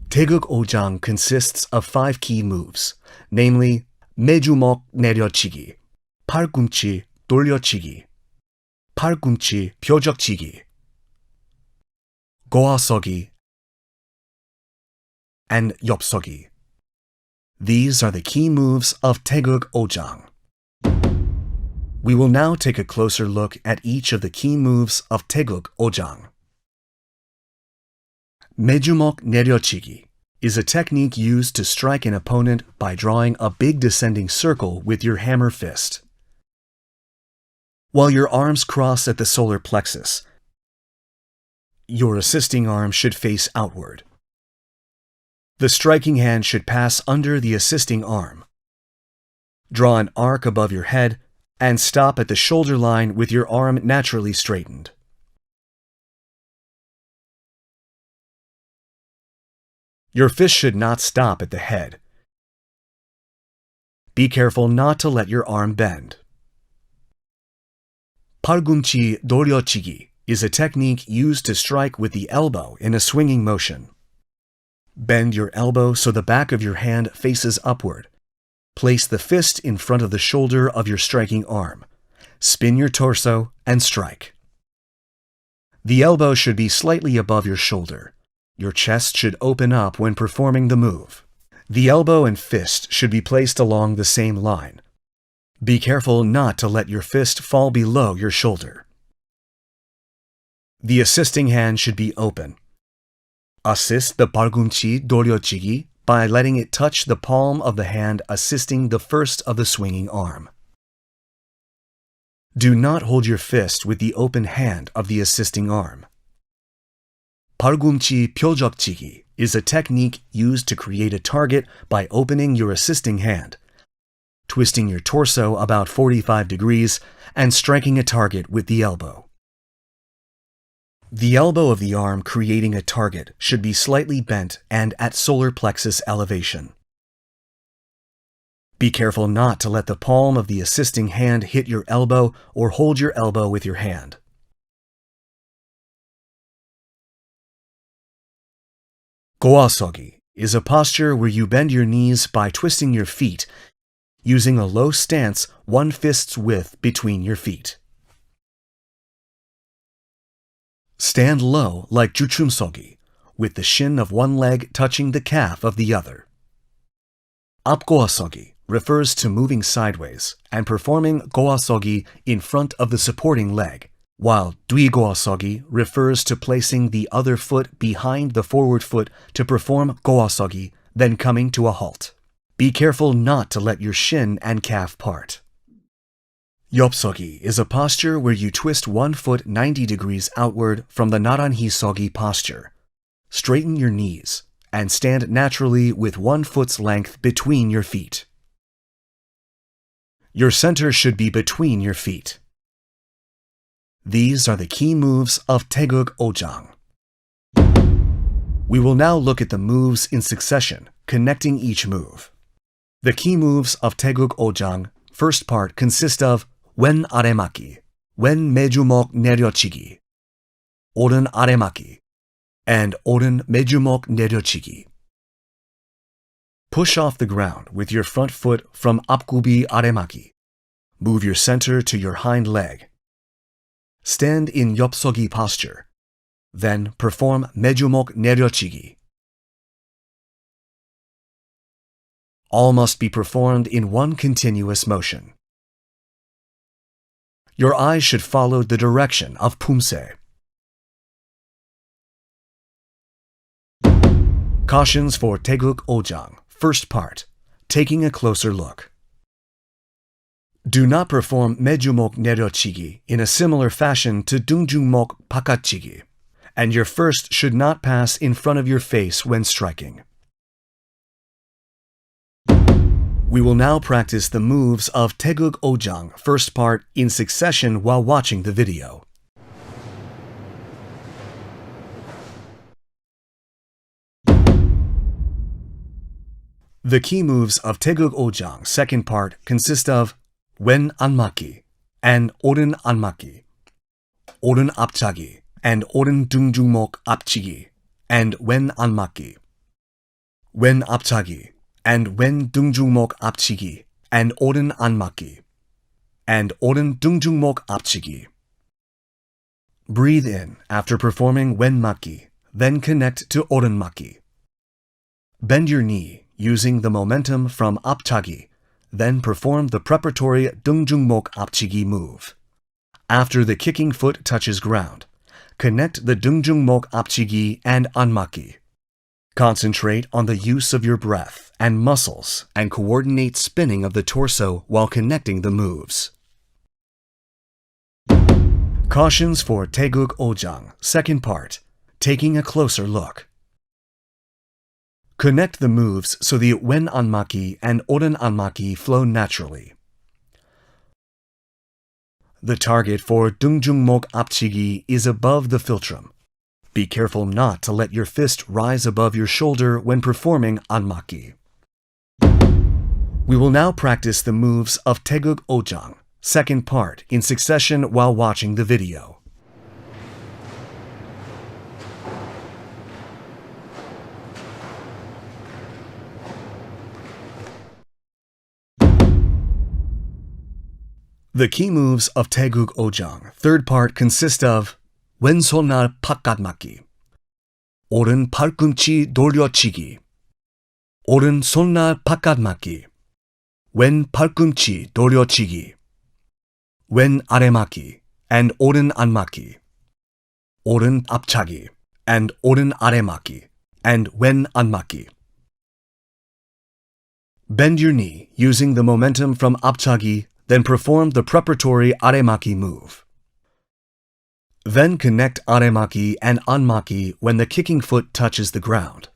Taegeuk Ojang consists of 5 key moves, namely 매주먹 내려치기, 팔꿈치 돌려치기, 팔꿈치 펴적치기, 고아서기, and 엽서기. These are the key moves of Taegeuk Ojang. We will now take a closer look at each of the key moves of Taegeuk Ojang. 매주먹 내려치기 is a technique used to strike an opponent by drawing a big descending circle with your hammer fist. While your arms cross at the solar plexus, your assisting arm should face outward. The striking hand should pass under the assisting arm. Draw an arc above your head and stop at the shoulder line with your arm naturally straightened. Your fist should not stop at the head. Be careful not to let your arm bend. 팔꿈치 돌려치기 is a technique used to strike with the elbow in a swinging motion. Bend your elbow so the back of your hand faces upward. Place the fist in front of the shoulder of your striking arm. Spin your torso and strike. The elbow should be slightly above your shoulder. Your chest should open up when performing the move. The elbow and fist should be placed along the same line. Be careful not to let your fist fall below your shoulder. The assisting hand should be open. Assist the 팔꿈치 돌려치기 by letting it touch the palm of the hand assisting the first of the swinging arm. Do not hold your fist with the open hand of the assisting arm. 팔꿈치 펴적치기 is a technique used to create a target by opening your assisting hand, twisting your torso about 45 degrees, and striking a target with the elbow. The elbow of the arm creating a target should be slightly bent and at solar plexus elevation. Be careful not to let the palm of the assisting hand hit your elbow or hold your elbow with your hand. 고아서기 is a posture where you bend your knees by twisting your feet, using a low stance 1 fist's width between your feet. Stand low like 주춤서기, with the shin of one leg touching the calf of the other. 앞고아서기 refers to moving sideways and performing 고아서기 in front of the supporting leg, while 뒤고아서기 refers to placing the other foot behind the forward foot to perform 고아서기, then coming to a halt. Be careful not to let your shin and calf part. 엽서기 is a posture where you twist one foot 90 degrees outward from the 나란히서기 posture. Straighten your knees and stand naturally with 1 foot's length between your feet. Your center should be between your feet. These are the key moves of Taegeuk Ojang. We will now look at the moves in succession, connecting each move. The key moves of Taegeuk Ojang, first part, consist of 왼 아래막기, 왼 매주먹 내려치기, 오른 아래막기, and 오른 매주먹 내려치기. Push off the ground with your front foot from 앞구비 아래막기. Move your center to your hind leg. Stand in 엽서기 posture. Then perform 매주먹 내려치기. All must be performed in one continuous motion. Your eyes should follow the direction of 품새. Cautions for Taegeuk Ojang, first part, taking a closer look. Do not perform 매주먹 내려치기 in a similar fashion to 등주먹 바깥치기, and your first should not pass in front of your face when striking. We will now practice the moves of Taegeuk Ojang, first part, in succession while watching the video. The key moves of Taegeuk Ojang, second part, consist of 왼 안맞기 and 오른 안맞기, 오른 앞차기 and 오른 등주먹 앞치기, and 왼 안맞기. wen 앞차기, and wen 등중목 앞치기, and 오른 안맞기, and 오른 등중목 앞치기. Breathe in after performing wen 맞기, then connect to 오른 맞기. Bend your knee using the momentum from 앞차기, then perform the preparatory 등중목 앞치기 move. After the kicking foot touches ground, connect the 등중목 앞치기 and 안맞기. Concentrate on the use of your breath and muscles and coordinate spinning of the torso while connecting the moves. Cautions for Taegeuk Ojang, second part, taking a closer look. Connect the moves so the wen 안맞기 and 오른 안맞기 flow naturally. The target for 등중목 앞치기 is above the philtrum. Be careful not to let your fist rise above your shoulder when performing 안맞기. We will now practice the moves of Taegeuk Ojang, second part, in succession while watching the video. The key moves of Taegeuk Ojang, third part, consist of 왼손날 바깥맞기, 오른 팔꿈치 돌려치기, 오른 손날 바깥맞기, 왼 팔꿈치 돌려치기, 왼 아래맞기, and 오른 안맞기, 오른 앞차기, and 오른 아래맞기, and 왼 안맞기. Bend your knee using the momentum from 앞차기, then perform the preparatory 아래맞기 move. Then connect 아래맞기 and 안맞기 when the kicking foot touches the ground.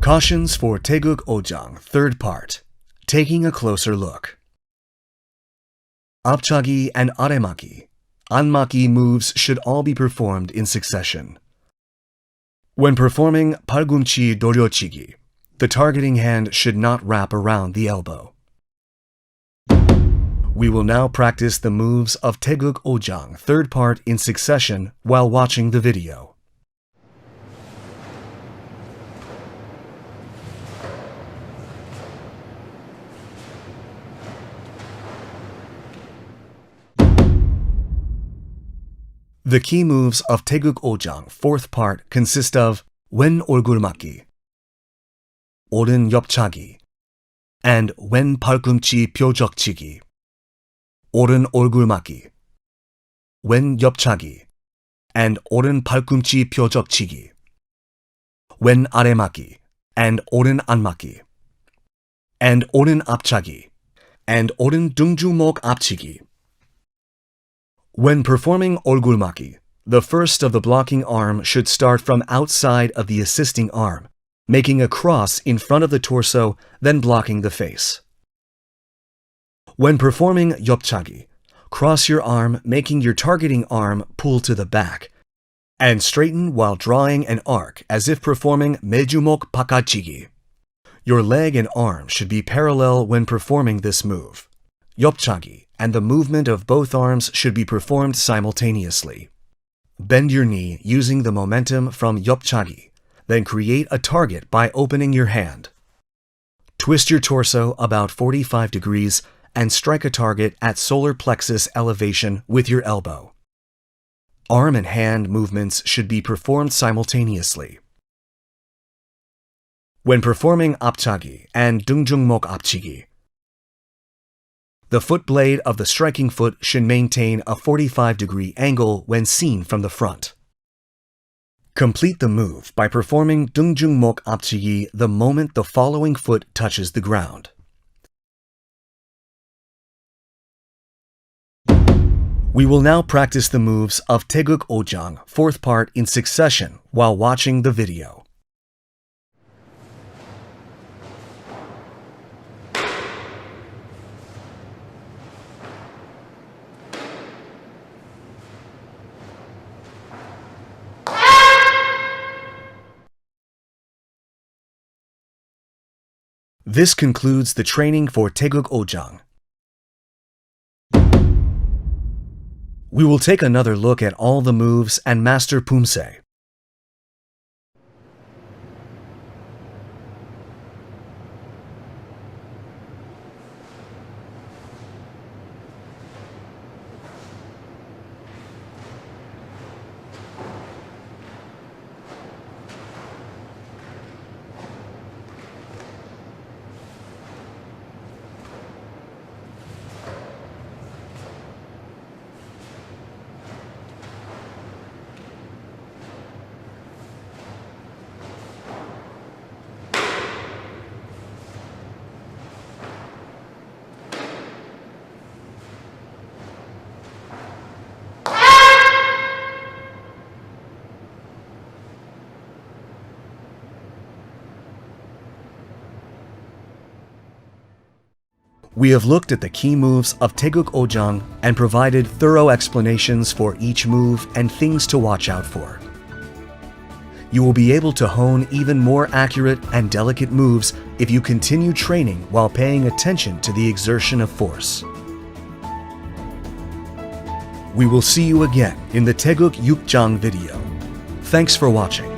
Cautions for Taegeuk Ojang, third part, taking a closer look. 앞차기 and 아래맞기, 안맞기 moves should all be performed in succession. When performing 팔꿈치 돌려치기, the targeting hand should not wrap around the elbow. We will now practice the moves of Taegeuk Ojang, third part, in succession while watching the video. The key moves of Taegeuk Ojang, fourth part, consist of 왼 얼굴 맞기, 오른 옆차기, and 왼 팔꿈치 벼적치기, 오른 얼굴 맞기, 왼 옆차기, and 오른 팔꿈치 벼적치기, 왼 아래 맞기, and 오른 안맞기, and 오른 앞차기, and 오른 등주목 앞치기. When performing 얼굴 맞기, the first of the blocking arm should start from outside of the assisting arm, making a cross in front of the torso, then blocking the face. When performing 옆차기, cross your arm, making your targeting arm pull to the back, and straighten while drawing an arc as if performing 매주목 바깥치기. Your leg and arm should be parallel when performing this move. 옆차기, and the movement of both arms should be performed simultaneously. Bend your knee using the momentum from 옆차기, then create a target by opening your hand. Twist your torso about 45 degrees and strike a target at solar plexus elevation with your elbow. Arm and hand movements should be performed simultaneously. When performing 앞차기 and 등중목 앞치기, the foot blade of the striking foot should maintain a 45-degree angle when seen from the front. Complete the move by performing 등중목 앞치기 the moment the following foot touches the ground. We will now practice the moves of Taegeuk Ojang, fourth part, in succession while watching the video. This concludes the training for Taegeuk Ojang. We will take another look at all the moves and master Pumse. We have looked at the key moves of Taegeuk Ojang and provided thorough explanations for each move and things to watch out for. You will be able to hone even more accurate and delicate moves if you continue training while paying attention to the exertion of force. We will see you again in the Taegeuk Yukjang video. Thanks for watching.